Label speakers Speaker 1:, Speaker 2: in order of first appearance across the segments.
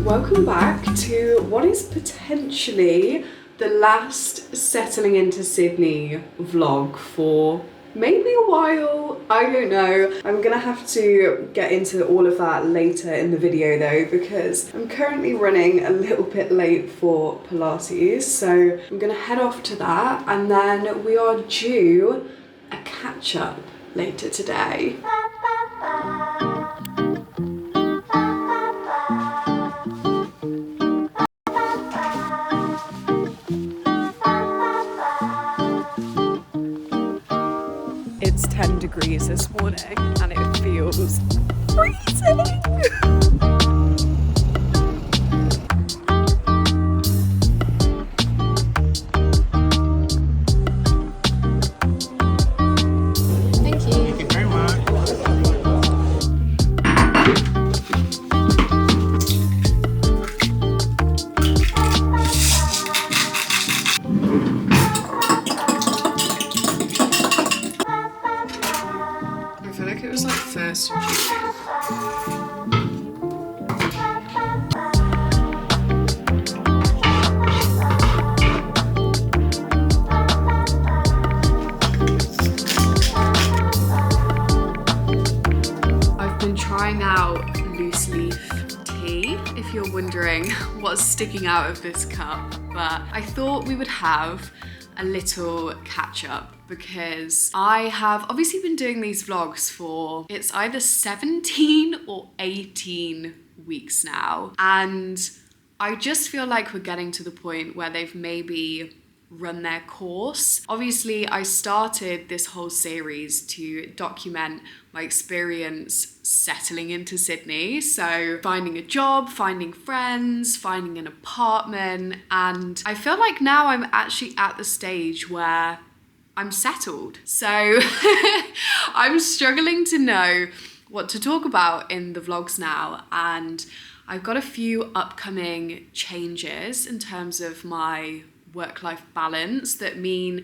Speaker 1: Welcome back to what is potentially the last settling into Sydney vlog for maybe a while, I don't know. I'm gonna have to get into all of that later in the video though, because I'm currently running a little bit late for Pilates, so I'm gonna head off to that, and then we are due a catch-up later today. It's 10 degrees this morning and it feels freezing. Trying out loose leaf tea, if you're wondering what's sticking out of this cup, but I thought we would have a little catch up because I have obviously been doing these vlogs for, it's either 17 or 18 weeks now, and I just feel like we're getting to the point where they've maybe run their course. Obviously, I started this whole series to document my experience settling into Sydney. So finding a job, finding friends, finding an apartment, and I feel like now I'm actually at the stage where I'm settled. So I'm struggling to know what to talk about in the vlogs now, and I've got a few upcoming changes in terms of my work-life balance that mean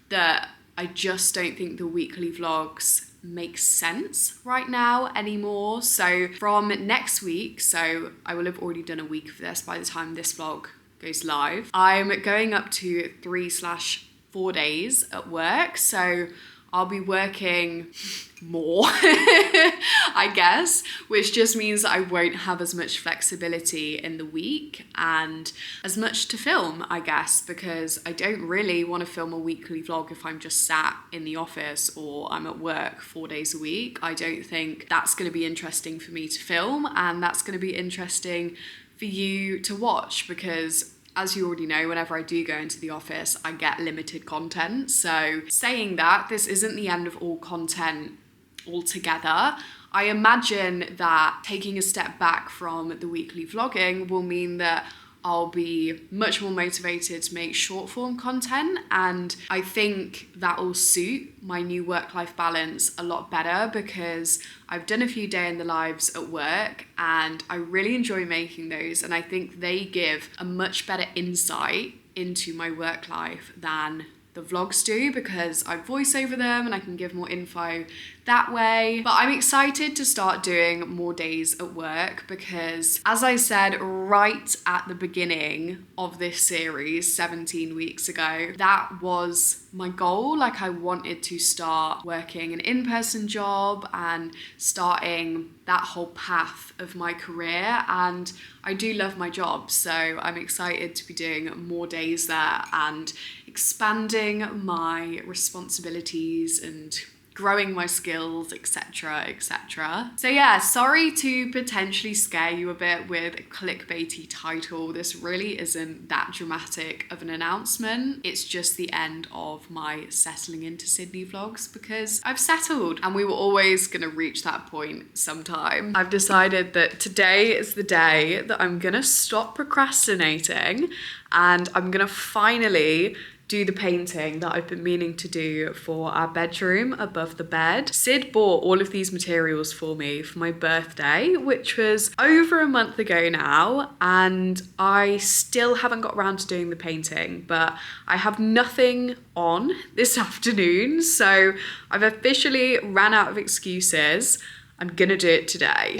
Speaker 1: that I just don't think the weekly vlogs make sense right now anymore. So from next week, so I will have already done a week of this by the time this vlog goes live, I'm going up to 3/4 days at work. So I'll be working more, I guess, which just means that I won't have as much flexibility in the week and as much to film, I guess, because I don't really want to film a weekly vlog if I'm just sat in the office or I'm at work 4 days a week. I don't think that's going to be interesting for me to film, and that's going to be interesting for you to watch because, as you already know, whenever I do go into the office, I get limited content. So saying that, this isn't the end of all content altogether. I imagine that taking a step back from the weekly vlogging will mean that I'll be much more motivated to make short form content, and I think that will suit my new work-life balance a lot better because I've done a few day in the lives at work and I really enjoy making those, and I think they give a much better insight into my work life than the vlogs do because I voice over them and I can give more info that way. But I'm excited to start doing more days at work because, as I said right at the beginning of this series 17 weeks ago, that was my goal. Like, I wanted to start working an in-person job and starting that whole path of my career, and I do love my job, so I'm excited to be doing more days there and expanding my responsibilities and growing my skills, etc, etc. So yeah, sorry to potentially scare you a bit with a clickbaity title. This really isn't that dramatic of an announcement. It's just the end of my settling into Sydney vlogs because I've settled and we were always gonna reach that point sometime. I've decided that today is the day that I'm gonna stop procrastinating and I'm gonna finally do the painting that I've been meaning to do for our bedroom above the bed. Sid bought all of these materials for me for my birthday, which was over a month ago now, and I still haven't got around to doing the painting, but I have nothing on this afternoon, so I've officially ran out of excuses. I'm gonna do it today.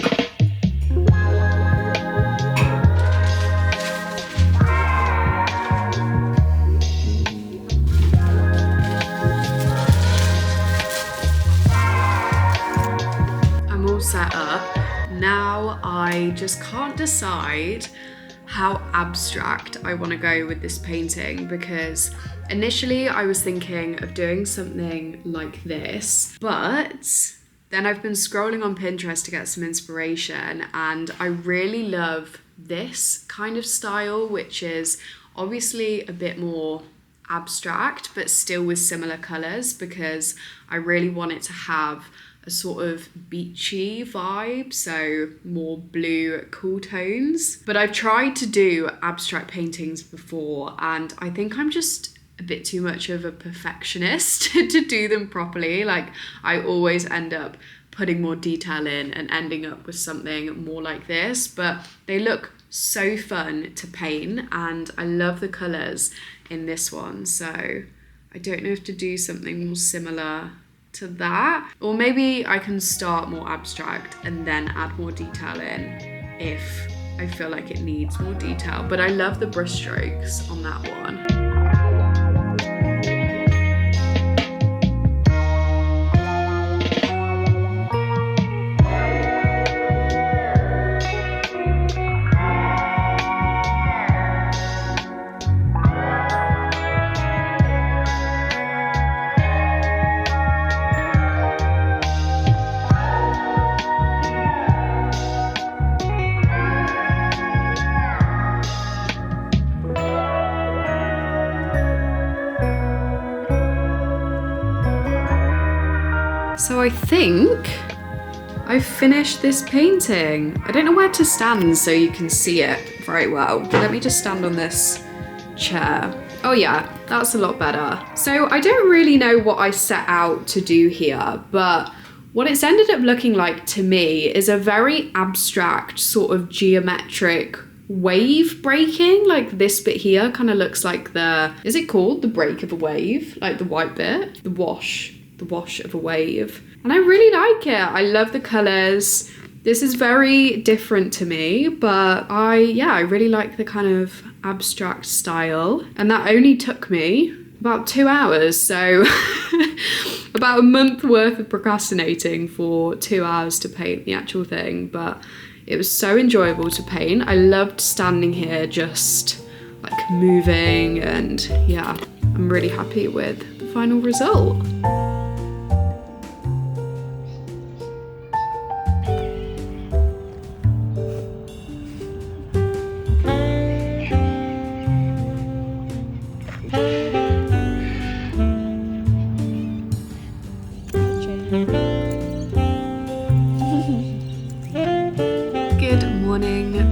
Speaker 1: all set up. Now I just can't decide how abstract I want to go with this painting, because initially I was thinking of doing something like this, but then I've been scrolling on Pinterest to get some inspiration, and I really love this kind of style, which is obviously a bit more abstract but still with similar colours, because I really want it to have a sort of beachy vibe, so more blue cool tones. But I've tried to do abstract paintings before, and I think I'm just a bit too much of a perfectionist to do them properly. Like, I always end up putting more detail in and ending up with something more like this, but they look so fun to paint and I love the colours in this one, so I don't know if to do something more similar to that, or maybe I can start more abstract and then add more detail in if I feel like it needs more detail. But I love the brush strokes on that one. So I think I've finished this painting. I don't know where to stand so you can see it very well. Let me just stand on this chair. Oh yeah, that's a lot better. So I don't really know what I set out to do here, but what it's ended up looking like to me is a very abstract sort of geometric wave breaking. Like this bit here kind of looks like is it called the break of a wave? Like the white bit? The wash of a wave. And I really like it. I love the colours. This is very different to me, but I really like the kind of abstract style. And that only took me about 2 hours, so about a month worth of procrastinating for 2 hours to paint the actual thing. But it was so enjoyable to paint. I loved standing here just like moving, and yeah, I'm really happy with the final result.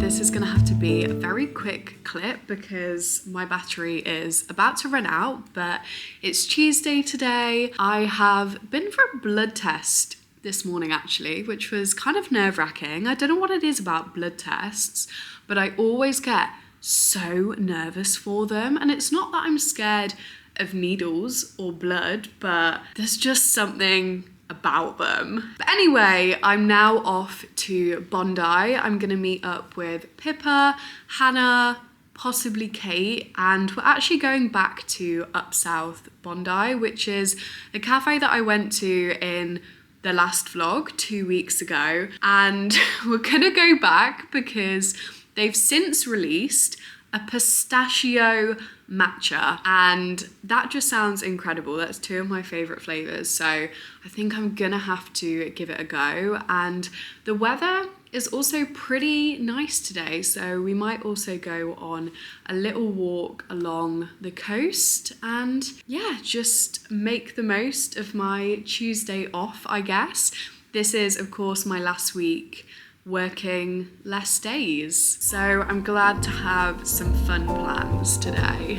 Speaker 1: This is going to have to be a very quick clip because my battery is about to run out, but it's Tuesday today. I have been for a blood test this morning actually, which was kind of nerve-wracking. I don't know what it is about blood tests, but I always get so nervous for them. And it's not that I'm scared of needles or blood, but there's just something about them. But anyway, I'm now off to Bondi. I'm gonna meet up with Pippa, Hannah, possibly Kate, and we're actually going back to Up South Bondi, which is the cafe that I went to in the last vlog 2 weeks ago. And we're gonna go back because they've since released a pistachio matcha, and that just sounds incredible. That's two of my favorite flavors, so I think I'm gonna have to give it a go. And the weather is also pretty nice today, so we might also go on a little walk along the coast and yeah, just make the most of my Tuesday off, I guess. This is of course my last week working less days, so I'm glad to have some fun plans today.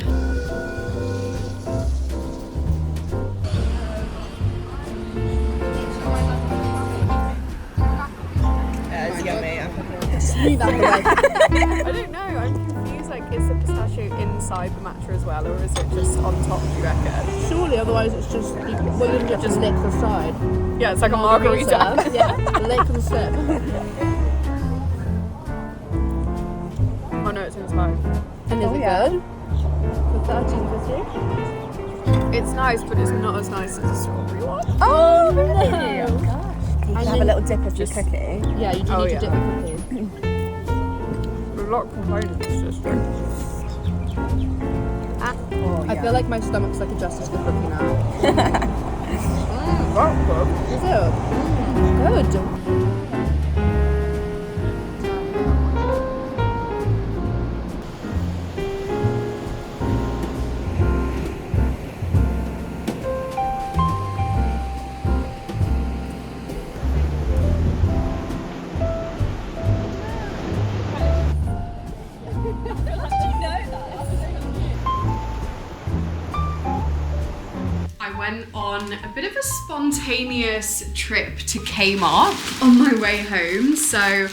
Speaker 2: It's yummy.
Speaker 3: I don't know, I'm confused, like is the pistachio inside the matcha as well, or is it just on top, do you reckon?
Speaker 2: Surely, otherwise it's just, well, you can just lick the side.
Speaker 3: Yeah, it's like a margarita.
Speaker 2: Yeah, lick and sip.
Speaker 3: Oh no, it's inside.
Speaker 2: And is it good? For $13.50?
Speaker 3: It's nice, but it's not as nice as a strawberry one.
Speaker 2: Oh, really? Oh, gosh.
Speaker 4: You can have a little dip of your cookie.
Speaker 2: Yeah, you do
Speaker 3: Oh,
Speaker 2: need
Speaker 3: yeah.
Speaker 2: to dip the cookie.
Speaker 3: A lot of components, sister.
Speaker 4: Oh,
Speaker 2: I feel like my stomach's like adjusted to the cookie now.
Speaker 3: That's good.
Speaker 2: Is it? Good.
Speaker 1: I went on a bit of a spontaneous trip to Kmart on my way home, so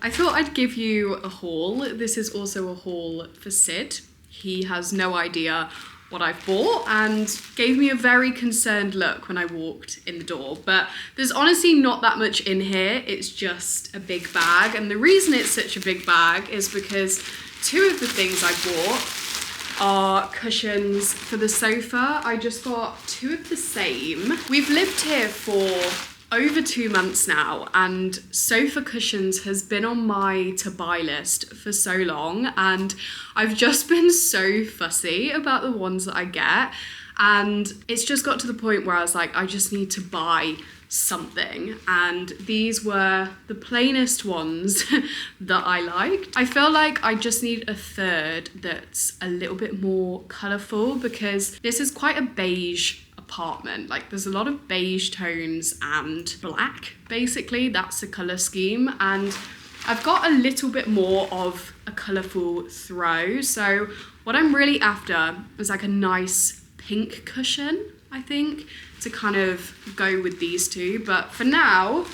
Speaker 1: I thought I'd give you a haul. This is also a haul for Sid. He has no idea what I've bought and gave me a very concerned look when I walked in the door. But there's honestly not that much in here. It's just a big bag. And the reason it's such a big bag is because two of the things I bought are cushions for the sofa. I just got two of the same. We've lived here for over 2 months now, and sofa cushions has been on my to buy list for so long, and I've just been so fussy about the ones that I get, and it's just got to the point where I was like, I just need to buy something, and these were the plainest ones that I liked. I feel like I just need a third that's a little bit more colourful, because this is quite a beige apartment. Like, there's a lot of beige tones and black, basically. That's the colour scheme, and I've got a little bit more of a colourful throw. So what I'm really after is like a nice pink cushion, I think, to kind of go with these two. But for now,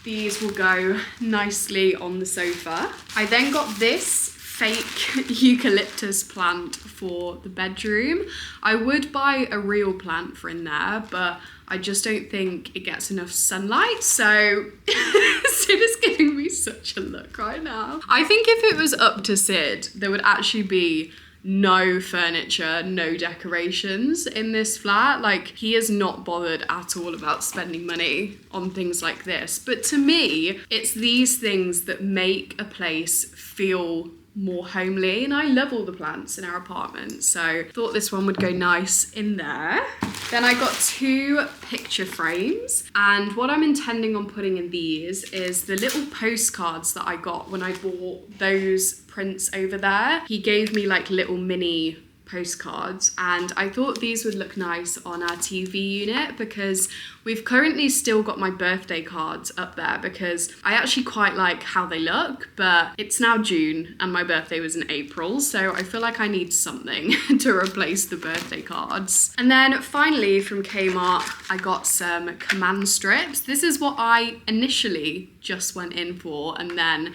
Speaker 1: these will go nicely on the sofa. I then got this fake eucalyptus plant for the bedroom. I would buy a real plant for in there, but I just don't think it gets enough sunlight. So Sid is giving me such a look right now. I think if it was up to Sid, there would actually be no furniture, no decorations in this flat. Like, he is not bothered at all about spending money on things like this. But to me, it's these things that make a place feel more homely, and I love all the plants in our apartment, so thought this one would go nice in there. Then I got two picture frames, and what I'm intending on putting in these is the little postcards that I got when I bought those prints over there. He gave me like little mini postcards, and I thought these would look nice on our TV unit, because we've currently still got my birthday cards up there, because I actually quite like how they look, but it's now June and my birthday was in April, so I feel like I need something to replace the birthday cards. And then finally from Kmart, I got some command strips. This is what I initially just went in for, and then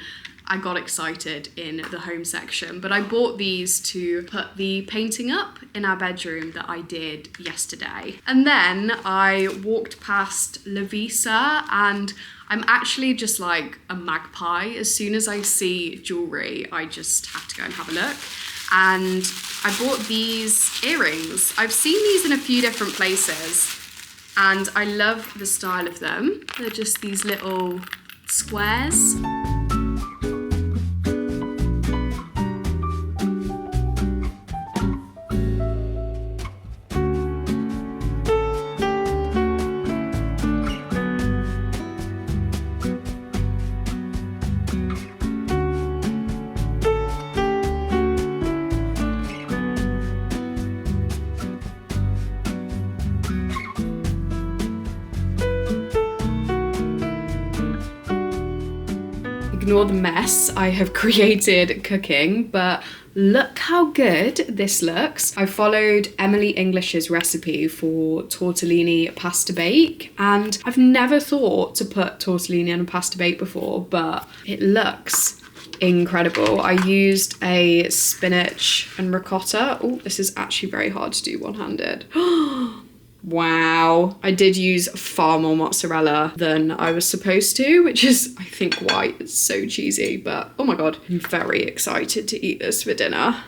Speaker 1: I got excited in the home section, but I bought these to put the painting up in our bedroom that I did yesterday. And then I walked past Lavisa, and I'm actually just like a magpie. As soon as I see jewelry, I just have to go and have a look. And I bought these earrings. I've seen these in a few different places, and I love the style of them. They're just these little squares. Ignore the mess I have created cooking, but look how good this looks. I followed Emily English's recipe for tortellini pasta bake, and I've never thought to put tortellini on a pasta bake before, but it looks incredible. I used a spinach and ricotta. Oh, this is actually very hard to do one-handed. Wow. I did use far more mozzarella than I was supposed to, which is, I think, why it's so cheesy. But oh my god, I'm very excited to eat this for dinner.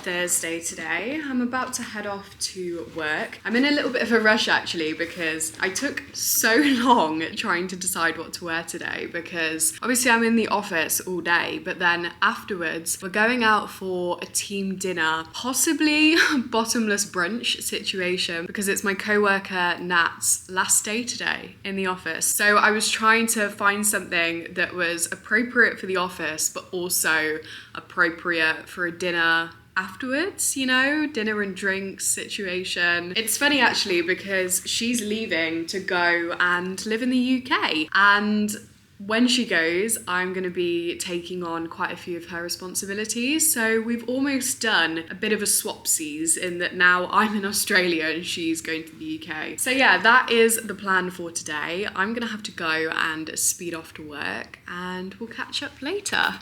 Speaker 1: Thursday today. I'm about to head off to work. I'm in a little bit of a rush actually because I took so long trying to decide what to wear today, because obviously I'm in the office all day, but then afterwards we're going out for a team dinner, possibly bottomless brunch situation, because it's my co-worker Nat's last day today in the office. So I was trying to find something that was appropriate for the office but also appropriate for a dinner afterwards, you know, dinner and drinks situation. It's funny actually because she's leaving to go and live in the UK, and when she goes, I'm going to be taking on quite a few of her responsibilities. So we've almost done a bit of a swapsies in that now I'm in Australia and she's going to the UK. So yeah, that is the plan for today. I'm going to have to go and speed off to work, and we'll catch up later.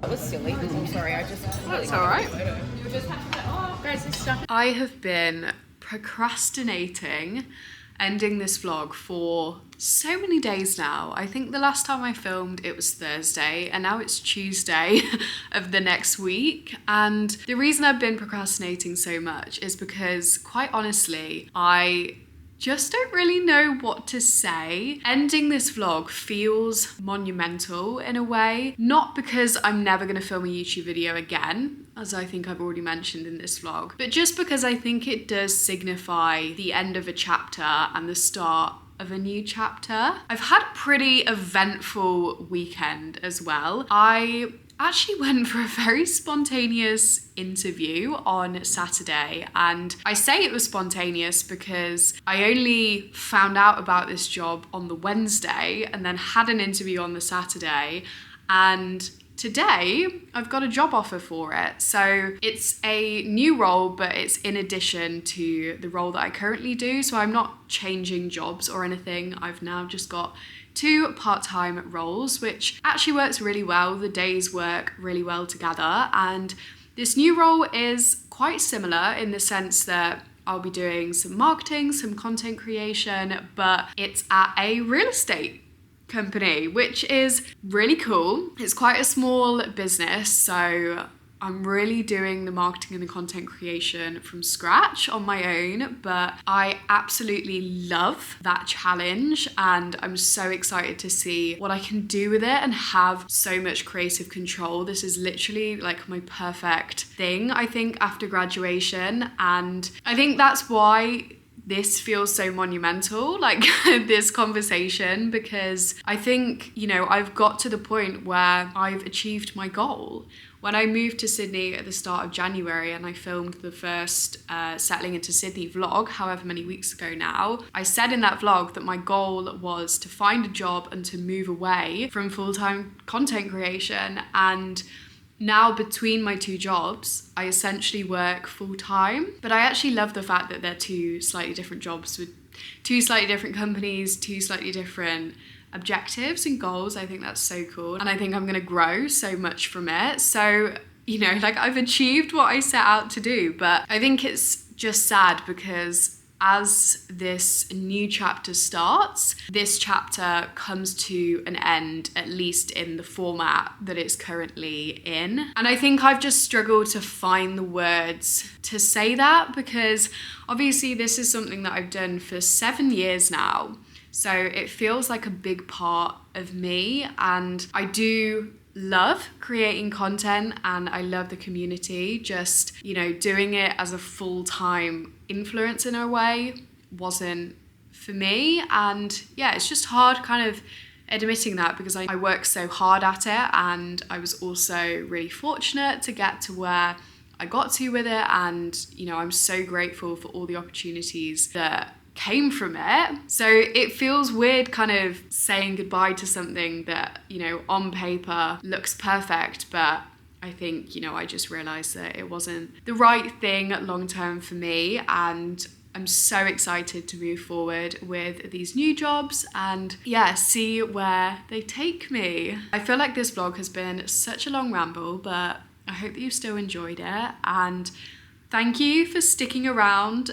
Speaker 2: That was silly. I'm sorry, I just...
Speaker 1: That's all right. I have been procrastinating ending this vlog for so many days now. I think the last time I filmed it was Thursday, and now it's Tuesday of the next week. And the reason I've been procrastinating so much is because, quite honestly, I just don't really know what to say. Ending this vlog feels monumental in a way, not because I'm never going to film a YouTube video again, as I think I've already mentioned in this vlog, but just because I think it does signify the end of a chapter and the start of a new chapter. I've had a pretty eventful weekend as well. I actually went for a very spontaneous interview on Saturday, and I say it was spontaneous because I only found out about this job on the Wednesday and then had an interview on the Saturday, and today I've got a job offer for it. So it's a new role, but it's in addition to the role that I currently do. So I'm not changing jobs or anything. I've now just got 2 part-time roles, which actually works really well. The days work really well together. And this new role is quite similar in the sense that I'll be doing some marketing, some content creation, but it's at a real estate company, which is really cool. It's quite a small business, so I'm really doing the marketing and the content creation from scratch on my own, but I absolutely love that challenge, and I'm so excited to see what I can do with it and have so much creative control. This is literally like my perfect thing, I think, after graduation, and I think that's why this feels so monumental, like this conversation, because I think, you know, I've got to the point where I've achieved my goal. When I moved to Sydney at the start of January and I filmed the first Settling into Sydney vlog, however many weeks ago now, I said in that vlog that my goal was to find a job and to move away from full-time content creation. And now between my 2 jobs, I essentially work full-time, but I actually love the fact that they're 2 slightly different jobs with 2 slightly different companies, 2 slightly different objectives and goals. I think that's so cool, and I think I'm gonna grow so much from it. So, you know, like, I've achieved what I set out to do, but I think it's just sad because as this new chapter starts, this chapter comes to an end, at least in the format that it's currently in. And I think I've just struggled to find the words to say that, because obviously this is something that I've done for 7 years now. So it feels like a big part of me, and I do love creating content and I love the community. Just, you know, doing it as a full-time influencer in a way wasn't for me. And yeah, it's just hard kind of admitting that, because I work so hard at it, and I was also really fortunate to get to where I got to with it. And, you know, I'm so grateful for all the opportunities that came from it. So it feels weird kind of saying goodbye to something that, you know, on paper looks perfect, but I think, you know, I just realized that it wasn't the right thing long term for me, and I'm so excited to move forward with these new jobs and yeah, see where they take me. I feel like this vlog has been such a long ramble, but I hope that you still enjoyed it, and thank you for sticking around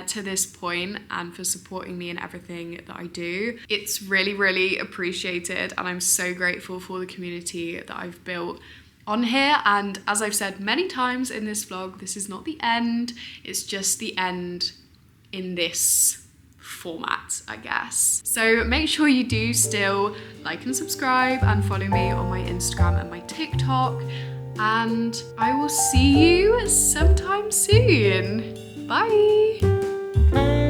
Speaker 1: to this point and for supporting me in everything that I do. It's really, really appreciated, and I'm so grateful for the community that I've built on here. And as I've said many times in this vlog, this is not the end, it's just the end in this format, I guess. So make sure you do still like and subscribe and follow me on my Instagram and my TikTok, and I will see you sometime soon. Bye.